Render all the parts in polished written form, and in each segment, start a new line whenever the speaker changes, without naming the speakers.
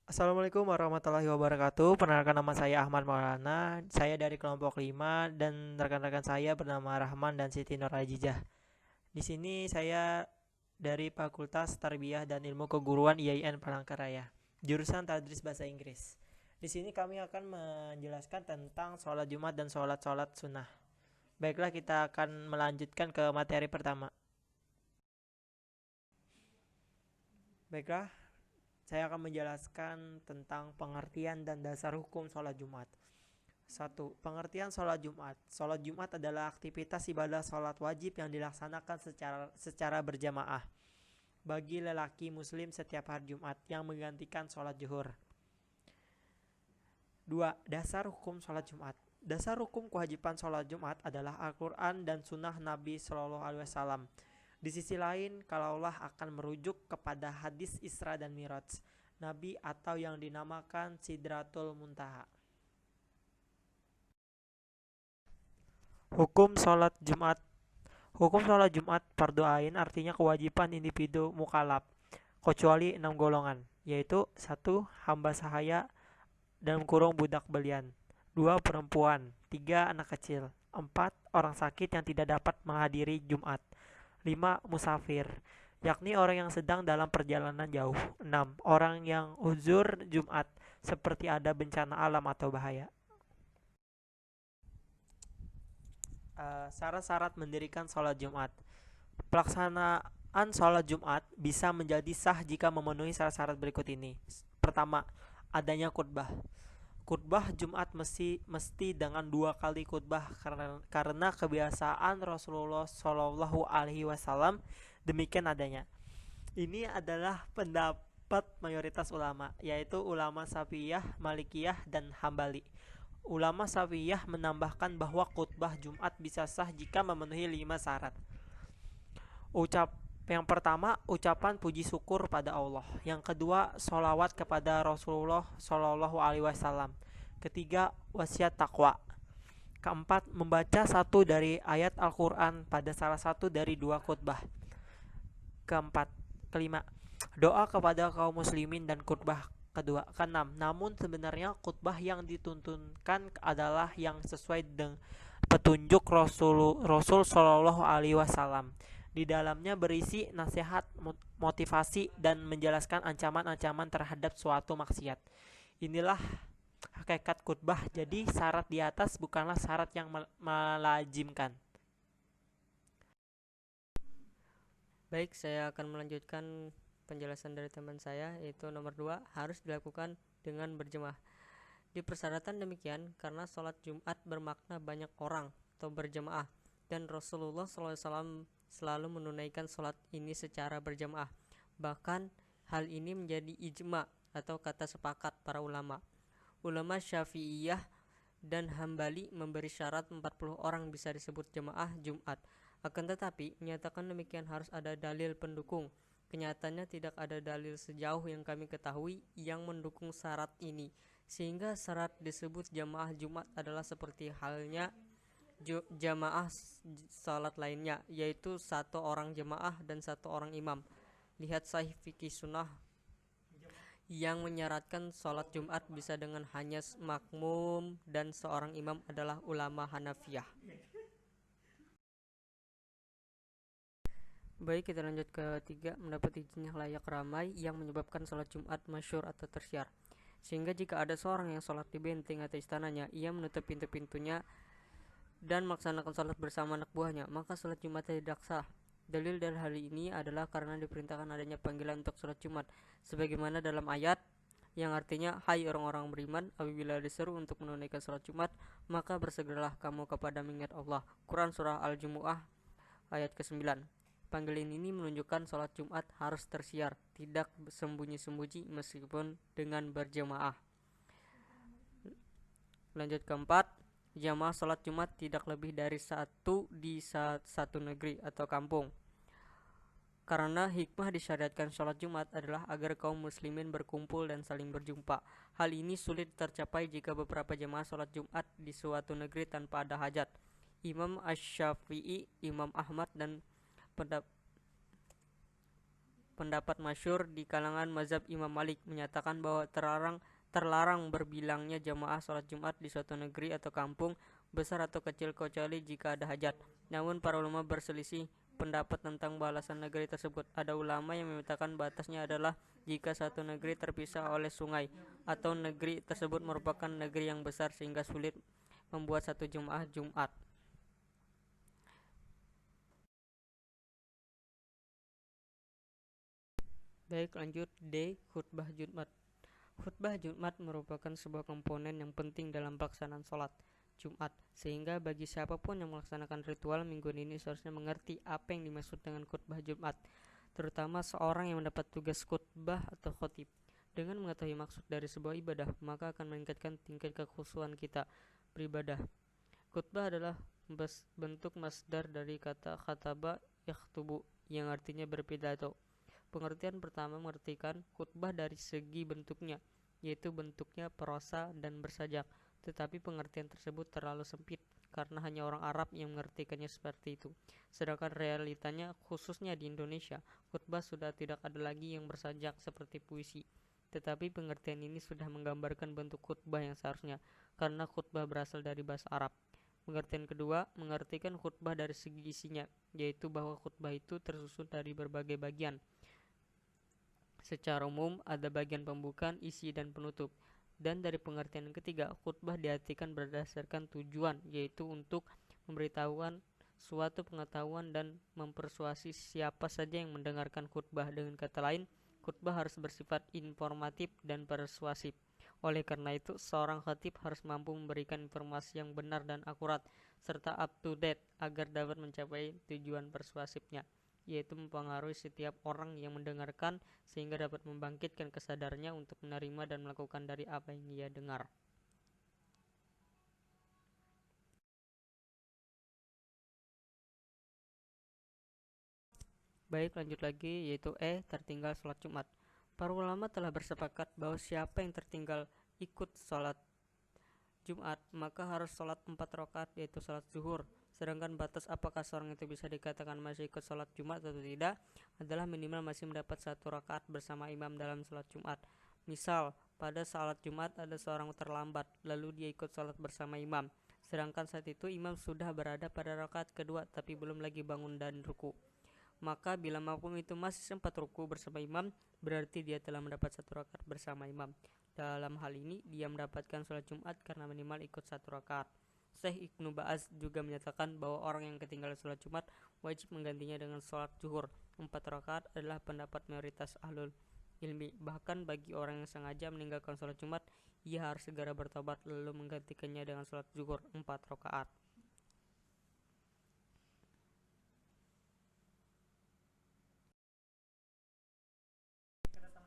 Assalamualaikum warahmatullahi wabarakatuh. Perkenalkan, nama saya Ahmad Maulana. Saya dari kelompok 5 dan rekan-rekan saya bernama Rahman dan Siti Nurajijah. Di sini saya dari Fakultas Tarbiyah dan Ilmu Keguruan IAIN Palangkaraya, jurusan Tadris Bahasa Inggris. Di sini kami akan menjelaskan tentang sholat Jumat dan sholat-sholat sunnah. Baiklah, kita akan melanjutkan ke materi pertama. Baiklah, saya akan menjelaskan tentang pengertian dan dasar hukum sholat Jumat. 1. Pengertian sholat Jumat. Sholat Jumat adalah aktivitas ibadah sholat wajib yang dilaksanakan secara berjamaah bagi lelaki muslim setiap hari Jumat yang menggantikan sholat zuhur. 2. Dasar hukum sholat Jumat. Dasar hukum kewajiban sholat Jumat adalah Al-Quran dan Sunnah Nabi Shallallahu Alaihi Wasallam. Di sisi lain, kalaulah akan merujuk kepada hadis Isra dan Miraj Nabi atau yang dinamakan Sidratul Muntaha. Hukum sholat Jumat. Hukum sholat Jumat fardu ain artinya kewajiban individu mukallaf kecuali 6 golongan, yaitu 1. Hamba sahaya dalam kurung budak belian, 2. Perempuan, 3. Anak kecil, 4. Orang sakit yang tidak dapat menghadiri Jumat, 5. Musafir, yakni orang yang sedang dalam perjalanan jauh, 6. Orang yang uzur Jumat seperti ada bencana alam atau bahaya. Syarat-syarat mendirikan sholat Jumat. Pelaksanaan sholat Jumat bisa menjadi sah jika memenuhi syarat-syarat berikut ini. Pertama, adanya khutbah. Khutbah Jumat mesti dengan 2 kali khutbah karena kebiasaan Rasulullah Shallallahu Alaihi Wasallam demikian adanya. Ini adalah pendapat mayoritas ulama, yaitu ulama Syafi'iyah, Malikiyah, dan Hambali. Ulama Syafi'iyah menambahkan bahwa khutbah Jumat bisa sah jika memenuhi 5 syarat. Yang pertama, ucapan puji syukur pada Allah. Yang kedua, sholawat kepada Rasulullah Shallallahu Alaihi Wasallam. Ketiga, wasiat takwa. Keempat, membaca satu dari ayat Al-Quran pada salah satu dari 2 khutbah. Kelima, doa kepada kaum muslimin dan khutbah kedua. Keenam, namun sebenarnya khutbah yang dituntunkan adalah yang sesuai dengan petunjuk Rasul Shallallahu Alaihi Wasallam. Di dalamnya berisi nasihat, motivasi, dan menjelaskan ancaman-ancaman terhadap suatu maksiat. Inilah hakikat khutbah. Jadi syarat di atas bukanlah syarat yang melazimkan.
Baik, saya akan melanjutkan penjelasan dari teman saya, yaitu nomor 2, harus dilakukan dengan berjemaah. Di persyaratan demikian karena sholat Jumat bermakna banyak orang atau berjemaah, dan Rasulullah SAW selalu menunaikan sholat ini secara berjemaah. Bahkan hal ini menjadi ijma atau kata sepakat para ulama. Ulama Syafi'iyah dan Hambali memberi syarat 40 orang bisa disebut jemaah Jumat. Akan tetapi, menyatakan demikian harus ada dalil pendukung. Kenyataannya tidak ada dalil sejauh yang kami ketahui yang mendukung syarat ini, sehingga syarat disebut jamaah Jumat adalah seperti halnya jamaah salat lainnya, yaitu 1 orang jamaah dan 1 orang imam. Lihat Sahih Fikih Sunnah yang menyaratkan sholat Jumat bisa dengan hanya makmum dan seorang imam adalah ulama Hanafiyah. Baik, kita lanjut ke 3, mendapat izin yang layak ramai yang menyebabkan sholat Jumat masyhur atau tersiar. Sehingga jika ada seorang yang sholat di benteng atau istananya, ia menutup pintu-pintunya dan melaksanakan sholat bersama anak buahnya, maka sholat Jumat tidak sah. Dalil dari hal ini adalah karena diperintahkan adanya panggilan untuk sholat Jumat, sebagaimana dalam ayat yang artinya, hai orang-orang beriman, apabila diseru untuk menunaikan sholat Jumat, maka bersegeralah kamu kepada mengingat Allah. Quran Surah Al-Jumu'ah ayat ke-9. Panggilan ini menunjukkan sholat Jumat harus tersiar, tidak sembunyi-sembunyi meskipun dengan berjamaah. Lanjut keempat, jamaah sholat Jumat tidak lebih dari 1 di satu negeri atau kampung. Karena hikmah disyariatkan sholat Jumat adalah agar kaum muslimin berkumpul dan saling berjumpa. Hal ini sulit tercapai jika beberapa jamaah sholat Jumat di suatu negeri tanpa ada hajat. Imam Asy-Syafi'i, Imam Ahmad, dan pendapat masyhur di kalangan mazhab Imam Malik menyatakan bahwa terlarang berbilangnya jamaah sholat Jumat di suatu negeri atau kampung, besar atau kecil, kecuali jika ada hajat. Namun para ulama berselisih pendapat tentang balasan negeri tersebut. Ada ulama yang menyatakan batasnya adalah jika satu negeri terpisah oleh sungai atau negeri tersebut merupakan negeri yang besar sehingga sulit membuat satu jemaah Jumat. Baik, lanjut D. Khutbah Jumat. Khutbah Jumat merupakan sebuah komponen yang penting dalam pelaksanaan sholat Jumat, sehingga bagi siapapun yang melaksanakan ritual mingguan ini seharusnya mengerti apa yang dimaksud dengan khutbah Jumat, terutama seorang yang mendapat tugas khutbah atau khotib. Dengan mengetahui maksud dari sebuah ibadah, maka akan meningkatkan tingkat kekhusyuan kita beribadah. Khutbah adalah bentuk masdar dari kata khataba yakhtubu yang artinya berpidato. Pengertian pertama mengartikan khutbah dari segi bentuknya, yaitu bentuknya prosa dan bersajak. Tetapi pengertian tersebut terlalu sempit karena hanya orang Arab yang mengartikannya seperti itu. Sedangkan realitanya, khususnya di Indonesia, khutbah sudah tidak ada lagi yang bersajak seperti puisi. Tetapi pengertian ini sudah menggambarkan bentuk khutbah yang seharusnya, karena khutbah berasal dari bahasa Arab. Pengertian kedua mengartikan khutbah dari segi isinya, yaitu bahwa khutbah itu tersusun dari berbagai bagian. Secara umum ada bagian pembukaan, isi, dan penutup. Dan dari pengertian yang ketiga, khutbah diartikan berdasarkan tujuan, yaitu untuk memberitahuan suatu pengetahuan dan mempersuasi siapa saja yang mendengarkan khutbah. Dengan kata lain, khutbah harus bersifat informatif dan persuasif. Oleh karena itu, seorang khatib harus mampu memberikan informasi yang benar dan akurat serta up to date agar dapat mencapai tujuan persuasifnya, yaitu mempengaruhi setiap orang yang mendengarkan sehingga dapat membangkitkan kesadarannya untuk menerima dan melakukan dari apa yang ia dengar. Baik, lanjut lagi, yaitu E. Tertinggal sholat Jumat. Para ulama telah bersepakat bahwa siapa yang tertinggal ikut sholat Jumat maka harus sholat 4 rakaat, yaitu sholat zuhur. Sedangkan batas apakah seorang itu bisa dikatakan masih ikut sholat Jumat atau tidak adalah minimal masih mendapat 1 rakaat bersama imam dalam sholat Jumat. Misal, pada sholat Jumat ada seorang terlambat, lalu dia ikut sholat bersama imam. Sedangkan saat itu imam sudah berada pada rakaat kedua tapi belum lagi bangun dan ruku. Maka bila makmum itu masih sempat ruku bersama imam, berarti dia telah mendapat 1 rakaat bersama imam. Dalam hal ini, dia mendapatkan sholat Jumat karena minimal ikut 1 rakaat. Syekh Ibnu Ba'az juga menyatakan bahwa orang yang ketinggalan sholat Jumat wajib menggantinya dengan sholat zuhur. 4 rakaat adalah pendapat mayoritas ahlul ilmi. Bahkan bagi orang yang sengaja meninggalkan sholat Jumat, ia harus segera bertobat lalu menggantikannya dengan sholat zuhur 4 rakaat.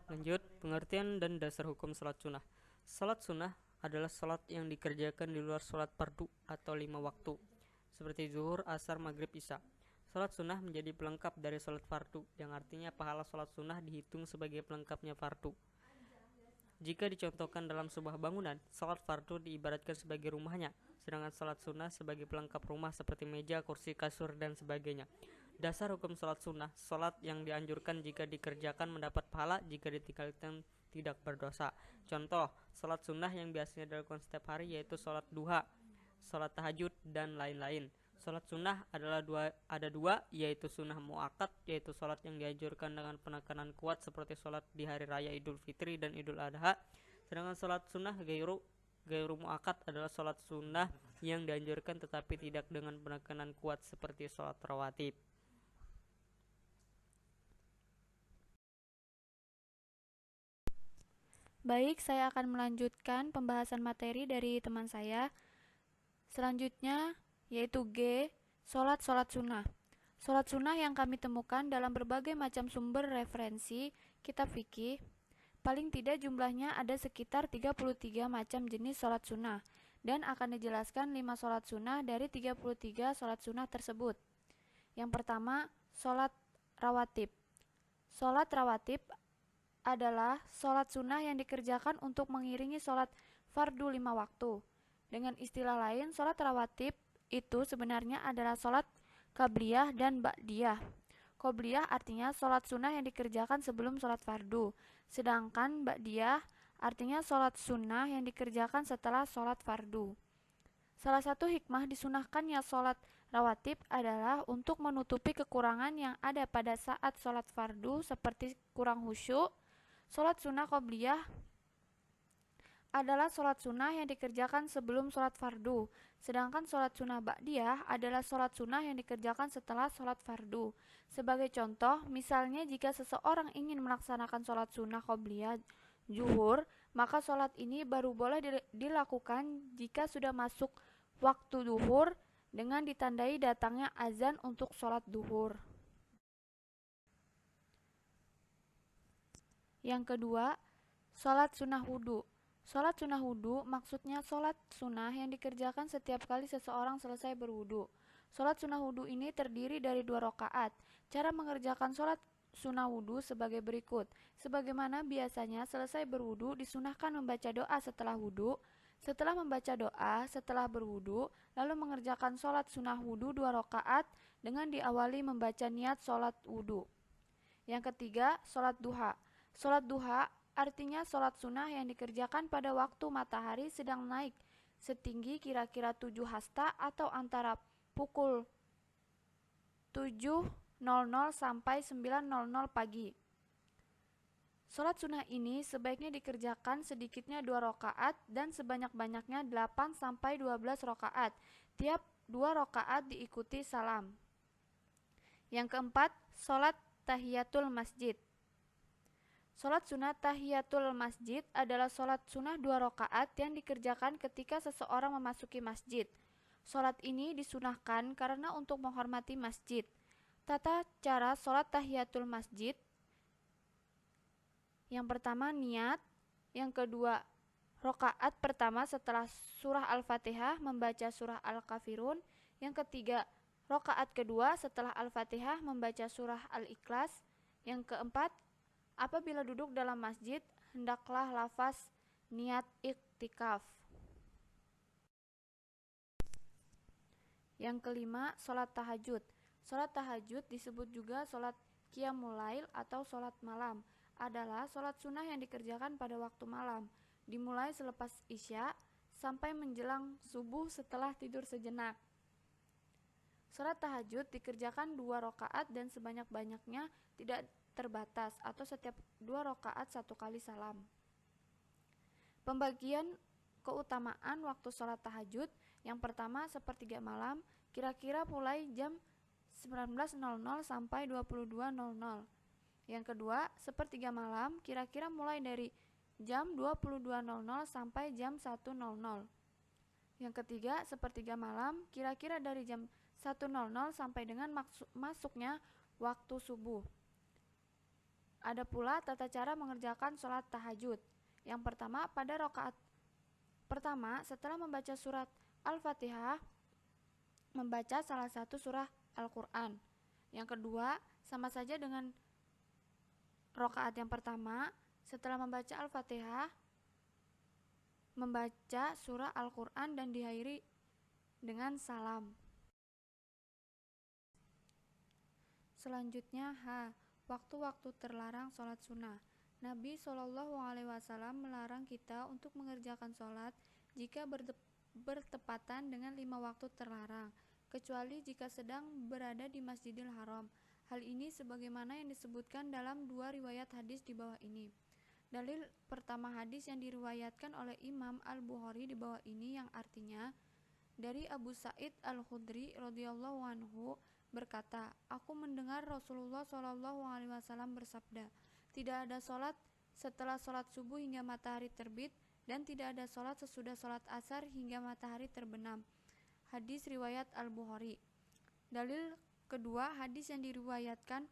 Lanjut, pengertian dan dasar hukum salat sunnah. Salat sunnah adalah salat yang dikerjakan di luar salat fardu atau 5 waktu, seperti zuhur, asar, maghrib, isya. Salat sunnah menjadi pelengkap dari salat fardu, yang artinya pahala salat sunnah dihitung sebagai pelengkapnya fardu. Jika dicontohkan dalam sebuah bangunan, salat fardu diibaratkan sebagai rumahnya, sedangkan salat sunnah sebagai pelengkap rumah seperti meja, kursi, kasur, dan sebagainya. Dasar hukum salat sunnah, salat yang dianjurkan jika dikerjakan mendapat pahala, jika ditinggalkan tidak berdosa. Contoh, salat sunnah yang biasanya dilakukan setiap hari yaitu salat duha, salat tahajud, dan lain-lain. Salat sunnah ada dua, yaitu sunnah muakkad, yaitu salat yang dianjurkan dengan penekanan kuat seperti salat di hari raya Idul Fitri dan Idul Adha. Sedangkan salat sunnah gairu muakkad adalah salat sunnah yang dianjurkan tetapi tidak dengan penekanan kuat seperti salat rawatib.
Baik, saya akan melanjutkan pembahasan materi dari teman saya. Selanjutnya yaitu G, sholat sunnah. Sholat sunnah yang kami temukan dalam berbagai macam sumber referensi kitab fikih, paling tidak jumlahnya ada sekitar 33 macam jenis sholat sunnah, dan akan dijelaskan 5 sholat sunnah dari 33 sholat sunnah tersebut. Yang pertama, sholat rawatib. Sholat rawatib adalah sholat sunnah yang dikerjakan untuk mengiringi sholat fardu 5 waktu. Dengan istilah lain, sholat rawatib itu sebenarnya adalah sholat qabliyah dan ba'diyah. Qobliyah artinya sholat sunnah yang dikerjakan sebelum sholat fardu. Sedangkan ba'diyah artinya sholat sunnah yang dikerjakan setelah sholat fardu. Salah satu hikmah disunahkannya sholat rawatib adalah untuk menutupi kekurangan yang ada pada saat sholat fardu seperti kurang khusyuk. Sholat sunnah qobliyah adalah sholat sunnah yang dikerjakan sebelum sholat fardu, sedangkan sholat sunnah ba'diyah adalah sholat sunnah yang dikerjakan setelah sholat fardu. Sebagai contoh, misalnya jika seseorang ingin melaksanakan sholat sunnah qobliyah zuhur, maka sholat ini baru boleh dilakukan jika sudah masuk waktu zuhur dengan ditandai datangnya azan untuk sholat zuhur. Yang kedua, sholat sunnah wudhu. Sholat sunnah wudhu maksudnya sholat sunnah yang dikerjakan setiap kali seseorang selesai berwudhu. Sholat sunnah wudhu ini terdiri dari 2 rakaat. Cara mengerjakan sholat sunnah wudhu sebagai berikut. Sebagaimana biasanya selesai berwudhu disunahkan membaca doa setelah wudhu. Setelah membaca doa setelah berwudhu, lalu mengerjakan sholat sunnah wudhu 2 rakaat dengan diawali membaca niat sholat wudhu. Yang ketiga, sholat duha. Sholat duha artinya sholat sunnah yang dikerjakan pada waktu matahari sedang naik setinggi kira-kira 7 hasta atau antara pukul 7.00 sampai 9.00 pagi. Sholat sunnah ini sebaiknya dikerjakan sedikitnya 2 rakaat dan sebanyak-banyaknya 8 sampai 12 rakaat. Tiap 2 rakaat diikuti salam. Yang keempat, sholat tahiyatul masjid. Sholat sunnah tahiyatul masjid adalah sholat sunnah 2 rakaat yang dikerjakan ketika seseorang memasuki masjid. Sholat ini disunahkan karena untuk menghormati masjid. Tata cara sholat tahiyatul masjid: yang pertama niat, yang kedua rakaat pertama setelah surah Al-Fatihah membaca surah Al-Kafirun, yang ketiga rakaat kedua setelah Al-Fatihah membaca surah Al-Ikhlas, yang keempat apabila duduk dalam masjid, hendaklah lafaz niat iktikaf. Yang kelima, sholat tahajud. Sholat tahajud disebut juga sholat qiyamul lail atau sholat malam. Adalah sholat sunnah yang dikerjakan pada waktu malam, dimulai selepas isya sampai menjelang subuh setelah tidur sejenak. Sholat tahajud dikerjakan 2 rakaat dan sebanyak-banyaknya, tidak terbatas, atau setiap 2 rakaat 1 kali salam. Pembagian keutamaan waktu sholat tahajud: yang pertama sepertiga malam, kira-kira mulai jam 19.00 sampai 22.00. Yang kedua sepertiga malam, kira-kira mulai dari jam 22.00 sampai jam 1.00. Yang ketiga sepertiga malam, kira-kira dari jam 1.00 sampai dengan masuknya waktu subuh. Ada pula tata cara mengerjakan sholat tahajud. Yang pertama, pada rakaat pertama setelah membaca surat Al-Fatihah, membaca salah satu surah Al-Quran. Yang kedua, sama saja dengan rakaat yang pertama, setelah membaca Al-Fatihah, membaca surah Al-Quran dan diakhiri dengan salam. Selanjutnya, waktu-waktu terlarang sholat sunnah. Nabi SAW melarang kita untuk mengerjakan sholat jika bertepatan dengan 5 waktu terlarang, kecuali jika sedang berada di Masjidil Haram. Hal ini sebagaimana yang disebutkan dalam 2 riwayat hadis di bawah ini. Dalil pertama hadis yang diriwayatkan oleh Imam Al-Bukhari di bawah ini, yang artinya dari Abu Sa'id Al-Khudri radhiyallahu anhu berkata, aku mendengar Rasulullah SAW bersabda, tidak ada sholat setelah sholat subuh hingga matahari terbit, dan tidak ada sholat sesudah sholat asar hingga matahari terbenam. Hadis riwayat Al-Bukhari. Dalil kedua hadis yang diriwayatkan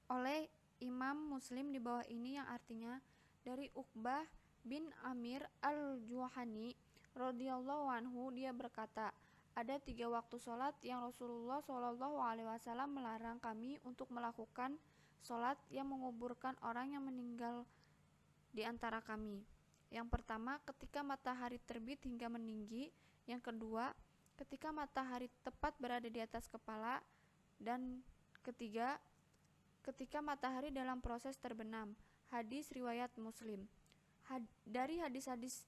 oleh Imam Muslim di bawah ini, yang artinya dari Uqbah bin Amir Al-Juhani radhiyallahu anhu, dia berkata, ada 3 waktu sholat yang Rasulullah SAW melarang kami untuk melakukan sholat yang menguburkan orang yang meninggal di antara kami. Yang pertama, ketika matahari terbit hingga meninggi. Yang kedua, ketika matahari tepat berada di atas kepala. Dan Ketiga, ketika matahari dalam proses terbenam. Hadis riwayat Muslim. Dari hadis-hadis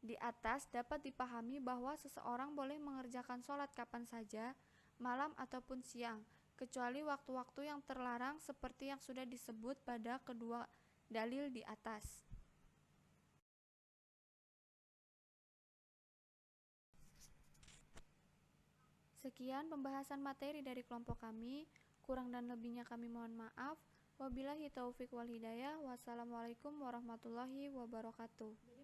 di atas dapat dipahami bahwa seseorang boleh mengerjakan sholat kapan saja, malam ataupun siang, kecuali waktu-waktu yang terlarang seperti yang sudah disebut pada kedua dalil di atas. Sekian pembahasan materi dari kelompok kami. Kurang dan lebihnya kami mohon maaf. Wabillahi taufik wal hidayah. Wassalamualaikum warahmatullahi wabarakatuh.